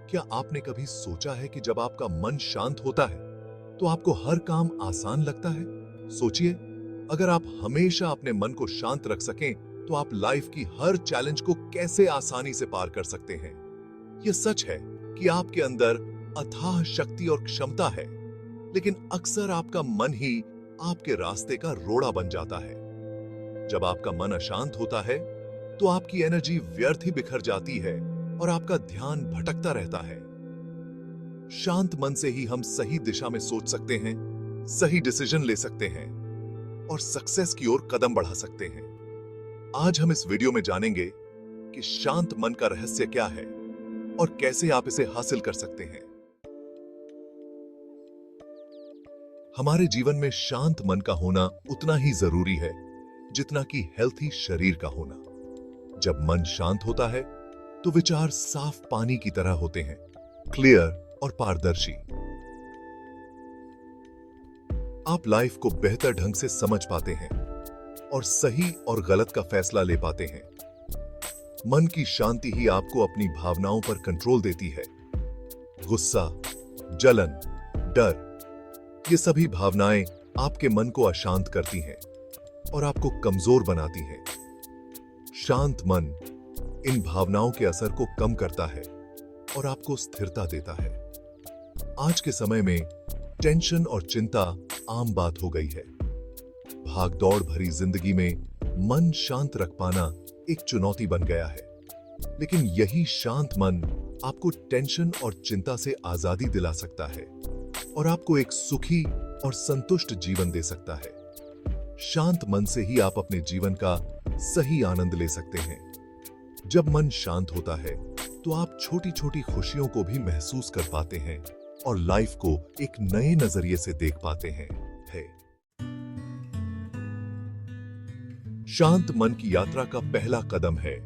क्या आपने कभी सोचा है कि जब आपका मन शांत होता है तो आपको हर काम आसान लगता है? सोचिए, अगर आप हमेशा अपने मन को शांत रख सकें तो आप लाइफ की हर चैलेंज को कैसे आसानी से पार कर सकते हैं। यह सच है कि आपके अंदर अथाह शक्ति और क्षमता है, लेकिन अक्सर आपका मन ही आपके रास्ते का रोड़ा बन जाता है। जब आपका मन अशांत होता है तो आपकी एनर्जी व्यर्थ ही बिखर जाती है और आपका ध्यान भटकता रहता है। शांत मन से ही हम सही दिशा में सोच सकते हैं, सही डिसीजन ले सकते हैं और सक्सेस की ओर कदम बढ़ा सकते हैं। आज हम इस वीडियो में जानेंगे कि शांत मन का रहस्य क्या है और कैसे आप इसे हासिल कर सकते हैं। हमारे जीवन में शांत मन का होना उतना ही जरूरी है जितना कि हेल्थी शरीर का होना। जब मन शांत होता है तो विचार साफ पानी की तरह होते हैं, क्लियर और पारदर्शी। आप लाइफ को बेहतर ढंग से समझ पाते हैं और सही और गलत का फैसला ले पाते हैं। मन की शांति ही आपको अपनी भावनाओं पर कंट्रोल देती है। गुस्सा, जलन, डर, ये सभी भावनाएं आपके मन को अशांत करती हैं और आपको कमजोर बनाती हैं। शांत मन इन भावनाओं के असर को कम करता है और आपको स्थिरता देता है। आज के समय में टेंशन और चिंता आम बात हो गई है। भागदौड़ भरी जिंदगी में मन शांत रख पाना एक चुनौती बन गया है, लेकिन यही शांत मन आपको टेंशन और चिंता से आजादी दिला सकता है और आपको एक सुखी और संतुष्ट जीवन दे सकता है। शांत मन से ही आप अपने जीवन का सही आनंद ले सकते हैं। जब मन शांत होता है तो आप छोटी छोटी खुशियों को भी महसूस कर पाते हैं और लाइफ को एक नए नजरिए से देख पाते हैं। शांत मन की यात्रा का पहला कदम है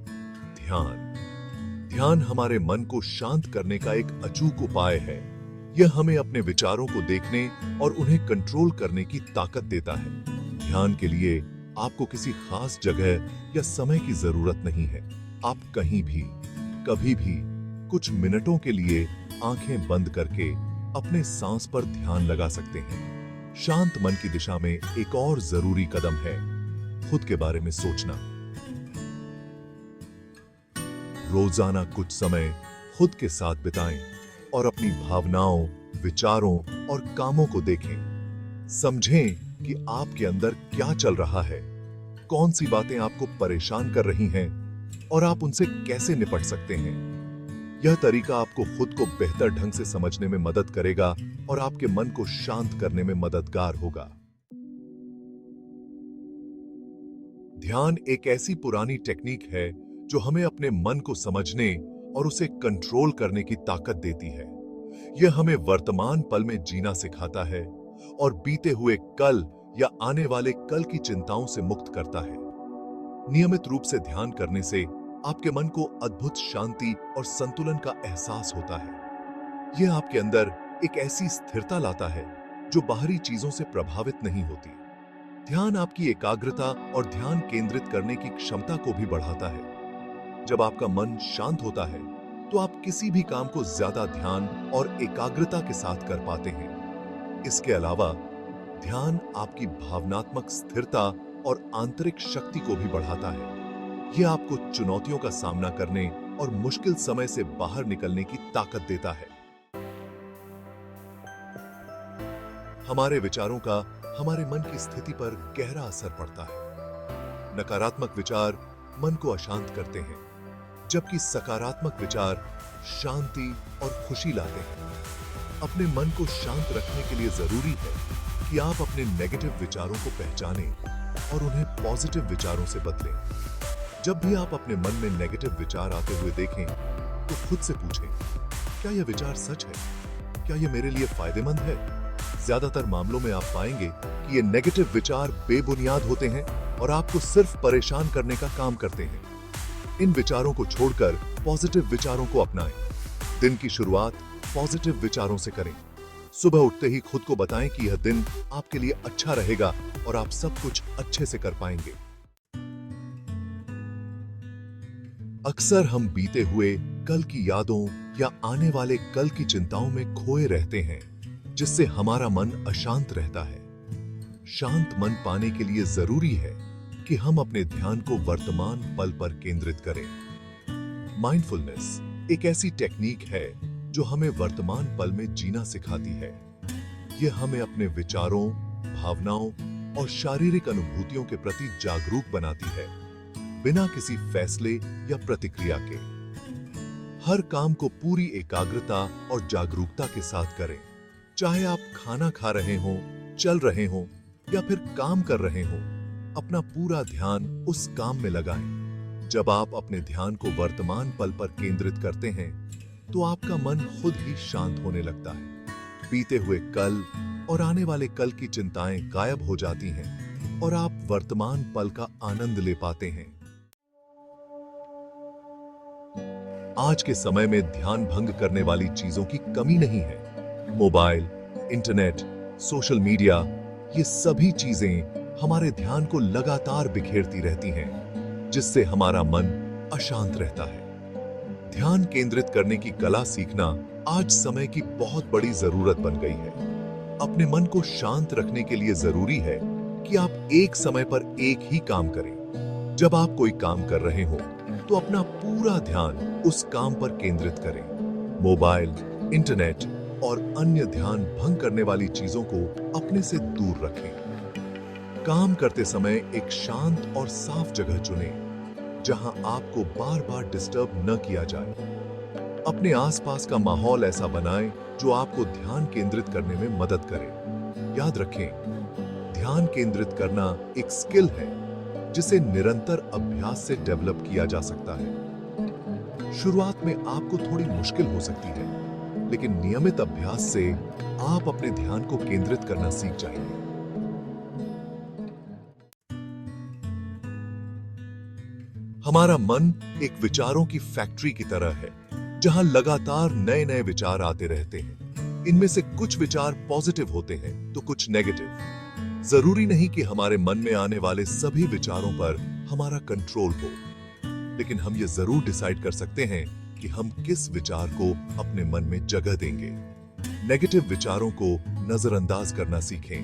ध्यान। ध्यान हमारे मन को शांत करने का एक अचूक उपाय है। यह हमें अपने विचारों को देखने और उन्हें कंट्रोल करने की ताकत देता है। ध्यान के लिए आपको किसी खास जगह या समय की जरूरत नहीं है। आप कहीं भी, कभी भी, कुछ मिनटों के लिए आंखें बंद करके अपने सांस पर ध्यान लगा सकते हैं। शांत मन की दिशा में एक और जरूरी कदम है खुद के बारे में सोचना। रोजाना कुछ समय खुद के साथ बिताएं और अपनी भावनाओं, विचारों और कामों को देखें। समझें कि आपके अंदर क्या चल रहा है, कौन सी बातें आपको परेशान कर रही हैं और आप उनसे कैसे निपट सकते हैं। यह तरीका आपको खुद को बेहतर ढंग से समझने में मदद करेगा और आपके मन को शांत करने में मददगार होगा। ध्यान एक ऐसी पुरानी टेक्निक है जो हमें अपने मन को समझने और उसे कंट्रोल करने की ताकत देती है। यह हमें वर्तमान पल में जीना सिखाता है और बीते हुए कल या आने वाले कल की चिंताओं से मुक्त करता है। नियमित रूप से ध्यान करने से आपके मन को अद्भुत शांति और संतुलन का एहसास होता है। यह आपके अंदर एक ऐसी स्थिरता लाता है जो बाहरी चीजों से प्रभावित नहीं होती। ध्यान आपकी एकाग्रता और ध्यान केंद्रित करने की क्षमता को भी बढ़ाता है। जब आपका मन शांत होता है तो आप किसी भी काम को ज्यादा ध्यान और एकाग्रता के साथ कर पाते हैं। इसके अलावा ध्यान आपकी भावनात्मक स्थिरता और आंतरिक शक्ति को भी बढ़ाता है। यह आपको चुनौतियों का सामना करने और मुश्किल समय से बाहर निकलने की ताकत देता है। हमारे विचारों का हमारे मन की स्थिति पर गहरा असर पड़ता है। नकारात्मक विचार मन को अशांत करते हैं, जबकि सकारात्मक विचार शांति और खुशी लाते हैं। अपने मन को शांत रखने के लिए जरूरी है कि आप अपने नेगेटिव विचारों को पहचानें और उन्हें पॉजिटिव विचारों से बदलें। जब भी आप अपने मन में नेगेटिव विचार आते हुए देखें तो खुद से पूछें, क्या यह विचार सच है? क्या यह मेरे लिए फायदेमंद है? ज्यादातर मामलों में आप पाएंगे कि ये नेगेटिव विचार बेबुनियाद होते हैं और आपको सिर्फ परेशान करने का काम करते हैं। इन विचारों को छोड़कर पॉजिटिव विचारों को अपनाएं। दिन की शुरुआत पॉजिटिव विचारों से करें। सुबह उठते ही खुद को बताएं कि यह दिन आपके लिए अच्छा रहेगा और आप सब कुछ अच्छे से कर पाएंगे। अक्सर हम बीते हुए कल की यादों या आने वाले कल की चिंताओं में खोए रहते हैं, जिससे हमारा मन अशांत रहता है। शांत मन पाने के लिए जरूरी है कि हम अपने ध्यान को वर्तमान पल पर केंद्रित करें। माइंडफुलनेस एक ऐसी टेक्निक है जो हमें वर्तमान पल में जीना सिखाती है। यह हमें अपने विचारों, भावनाओं और शारीरिक अनुभूतियों के प्रति जागरूक बनाती है, बिना किसी फैसले या प्रतिक्रिया के। हर काम को पूरी एकाग्रता और जागरूकता के साथ करें, चाहे आप खाना खा रहे हों, चल रहे हों या फिर काम कर रहे हों। अपना पूरा ध्यान उस काम में लगाएं। जब आप अपने ध्यान को वर्तमान पल पर केंद्रित करते हैं, तो आपका मन खुद ही शांत होने लगता है। बीते हुए कल और आने वाले कल की चिंताएं गायब हो जाती हैं और आप वर्तमान पल का आनंद ले पाते हैं। आज के समय में ध्यान भंग करने वाली चीजों की कमी नहीं है। मोबाइल, इंटरनेट, सोशल मीडिया, ये सभी चीजें हमारे ध्यान को लगातार बिखेरती रहती हैं, जिससे हमारा मन अशांत रहता है। ध्यान केंद्रित करने की कला सीखना आज समय की बहुत बड़ी जरूरत बन गई है। अपने मन को शांत रखने के लिए जरूरी है कि आप एक समय पर एक ही काम करें। जब आप कोई काम कर रहे हो, तो अपना पूरा ध्यान उस काम पर केंद्रित करें। मोबाइल, इंटरनेट और अन्य ध्यान भंग करने वाली चीजों को अपने से दूर रखें। काम करते समय एक शांत और साफ जगह चुनें, जहां आपको बार-बार डिस्टर्ब न किया जाए। अपने आसपास का माहौल ऐसा बनाएं जो आपको ध्यान केंद्रित करने में मदद करे। याद रखें, ध्यान केंद्रित करना एक स्किल है जिसे निरंतर अभ्यास से डेवलप किया जा सकता है। शुरुआत में आपको थोड़ी मुश्किल हो सकती है, लेकिन नियमित अभ्यास से आप अपने ध्यान को केंद्रित करना सीख जाएंगे। हमारा मन एक विचारों की फैक्ट्री की तरह है, जहां लगातार नए नए विचार आते रहते हैं। इनमें से कुछ विचार पॉजिटिव होते हैं तो कुछ नेगेटिव। जरूरी नहीं कि हमारे मन में आने वाले सभी विचारों पर हमारा कंट्रोल हो, लेकिन हम ये जरूर डिसाइड कर सकते हैं कि हम किस विचार को अपने मन में जगह देंगे। नेगेटिव विचारों को नजरअंदाज करना सीखें।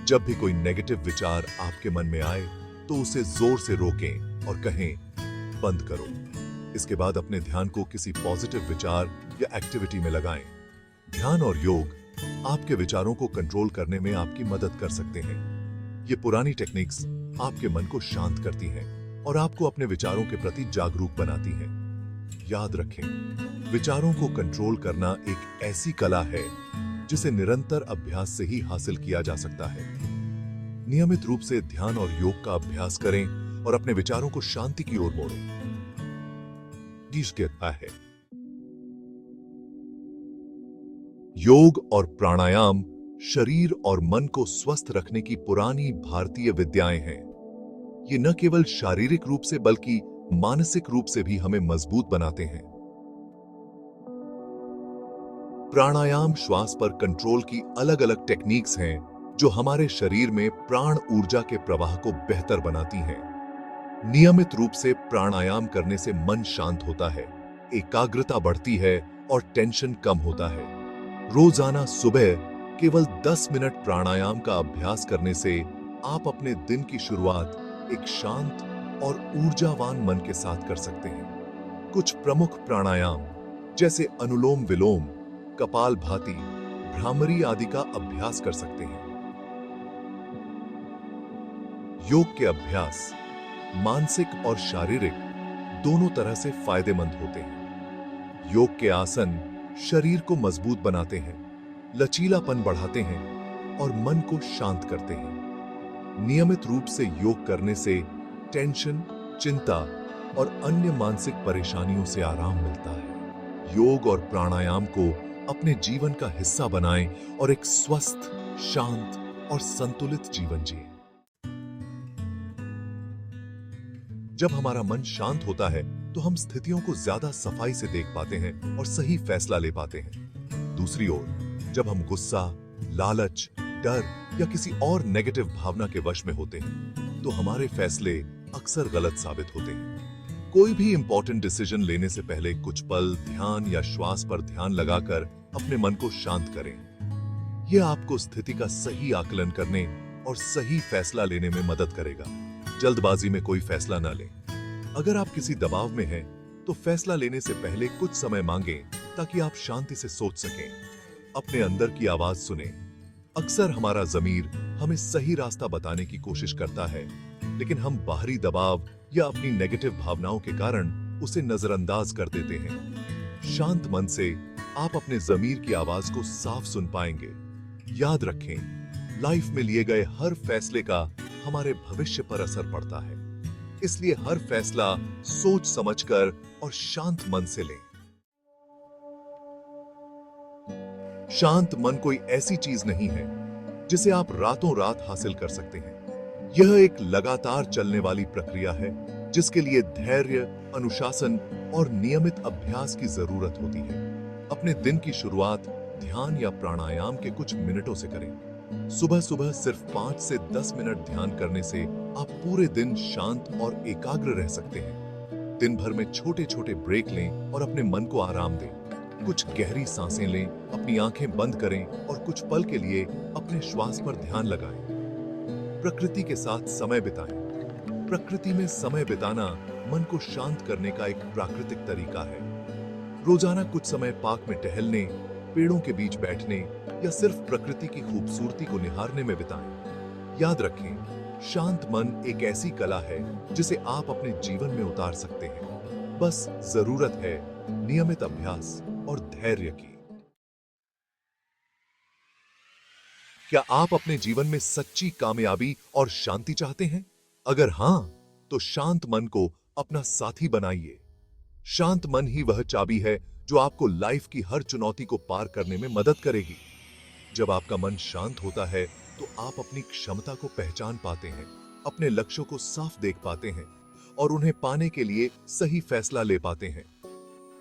जब भी कोई नेगेटिव विचार आपके मन में आए, तो उसे जोर से रोकें और कहें, बंद करो। इसके बाद अपने ध्यान को किसी पॉजिटिव विचार या एक्टिविटी में लगाएं। ध्यान और योग आपके विचारों को कंट्रोल करने में आपकी मदद कर सकते हैं। ये पुरानी टेक्निक्स आपके मन को शांत करती हैं और आपको अपने विचारों के प्रति जागरूक बनाती हैं। याद रखें, विचारों को कंट्रोल करना एक ऐसी कला है जिसे निरंतर अभ्यास से ही हासिल किया जा सकता है। नियमित रूप से ध्यान और योग का अभ्यास करें और अपने विचारों को शांति की ओर मोड़ें। कहता है, योग और प्राणायाम शरीर और मन को स्वस्थ रखने की पुरानी भारतीय विद्याएं हैं। ये न केवल शारीरिक रूप से बल्कि मानसिक रूप से भी हमें मजबूत बनाते हैं। प्राणायाम श्वास पर कंट्रोल की अलग अलग टेक्निक्स हैं जो हमारे शरीर में प्राण ऊर्जा के प्रवाह को बेहतर बनाती हैं। नियमित रूप से प्राणायाम करने से मन शांत होता है, एकाग्रता बढ़ती है और टेंशन कम होता है। रोजाना सुबह केवल 10 मिनट प्राणायाम का अभ्यास करने से आप अपने दिन की शुरुआत एक शांत और ऊर्जावान मन के साथ कर सकते हैं। कुछ प्रमुख प्राणायाम जैसे अनुलोम विलोम, कपालभाति, भ्रामरी आदि का अभ्यास कर सकते हैं। योग के अभ्यास मानसिक और शारीरिक दोनों तरह से फायदेमंद होते हैं। योग के आसन शरीर को मजबूत बनाते हैं, लचीलापन बढ़ाते हैं और मन को शांत करते हैं। नियमित रूप से योग करने से टेंशन, चिंता और अन्य मानसिक परेशानियों से आराम मिलता है। योग और प्राणायाम को अपने जीवन का हिस्सा बनाएं और एक स्वस्थ, शांत और संतुलित जीवन जिएं। जब हमारा मन शांत होता है, तो हम स्थितियों को ज्यादा सफाई से देख पाते हैं और सही फैसला ले पाते हैं। दूसरी ओर, जब हम गुस्सा, लालच, डर या किसी और नेगेटिव भावना के वश में होते हैं, तो हमारे फैसले अक्सर गलत साबित होते हैं। कोई भी इंपॉर्टेंट डिसीजन लेने से पहले कुछ पल ध्यान या श्वास पर ध्यान लगाकर अपने मन को शांत करें। यह आपको स्थिति का सही आकलन करने और सही फैसला लेने में मदद करेगा। जल्दबाजी में कोई फैसला ना लें। अगर आप किसी दबाव में हैं, तो फैसला लेने से पहले कुछ समय मांगें ताकि आप शांति से सोच सकें। अपने अंदर की आवाज सुनें। अक्सर हमारा ज़मीर हमें सही रास्ता बताने की कोशिश करता है, लेकिन हम बाहरी दबाव या अपनी नेगेटिव भावनाओं के कारण उसे नजरअंदाज कर देते हैं। शांत मन से आप अपने ज़मीर की आवाज को साफ सुन पाएंगे। याद रखें, लाइफ में लिए गए हर फैसले का हमारे भविष्य पर असर पड़ता है, इसलिए हर फैसला सोच समझकर और शांत मन से लें। शांत मन कोई ऐसी चीज नहीं है जिसे आप रातों रात हासिल कर सकते हैं। यह एक लगातार चलने वाली प्रक्रिया है जिसके लिए धैर्य, अनुशासन और नियमित अभ्यास की जरूरत होती है। अपने दिन की शुरुआत ध्यान या प्राणायाम के कुछ मिनटों से करें। सुबह सुबह सिर्फ 5 से 10 मिनट ध्यान करने से आप पूरे दिन शांत और एकाग्र रह सकते हैं। दिन भर में छोटे छोटे ब्रेक लें और अपने मन को आराम दें। कुछ गहरी सांसें लें, अपनी आंखें बंद करें और कुछ पल के लिए अपने श्वास पर ध्यान लगाएं। प्रकृति के साथ समय बिताएं। प्रकृति में समय बिताना मन को शांत करने का एक प्राकृतिक तरीका है। रोजाना कुछ समय पार्क में टहलने, पेड़ों के बीच बैठने या सिर्फ प्रकृति की खूबसूरती को निहारने में बिताएं। याद रखें, शांत मन एक ऐसी कला है जिसे आप अपने जीवन में उतार सकते हैं। बस जरूरत है नियमित अभ्यास और धैर्य की। क्या आप अपने जीवन में सच्ची कामयाबी और शांति चाहते हैं? अगर हां, तो शांत मन को अपना साथी बनाइए। शांत मन ही वह चाबी है जो आपको लाइफ की हर चुनौती को पार करने में मदद करेगी। जब आपका मन शांत होता है, तो आप अपनी क्षमता को पहचान पाते हैं, अपने लक्ष्यों को साफ देख पाते हैं और उन्हें पाने के लिए सही फैसला ले पाते हैं।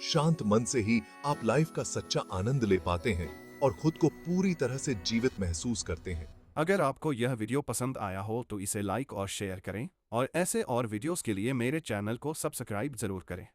शांत मन से ही आप लाइफ का सच्चा आनंद ले पाते हैं और खुद को पूरी तरह से जीवित महसूस करते हैं। अगर आपको यह वीडियो पसंद आया हो तो इसे लाइक और शेयर करें और ऐसे और वीडियोस के लिए मेरे चैनल को सब्सक्राइब जरूर करें।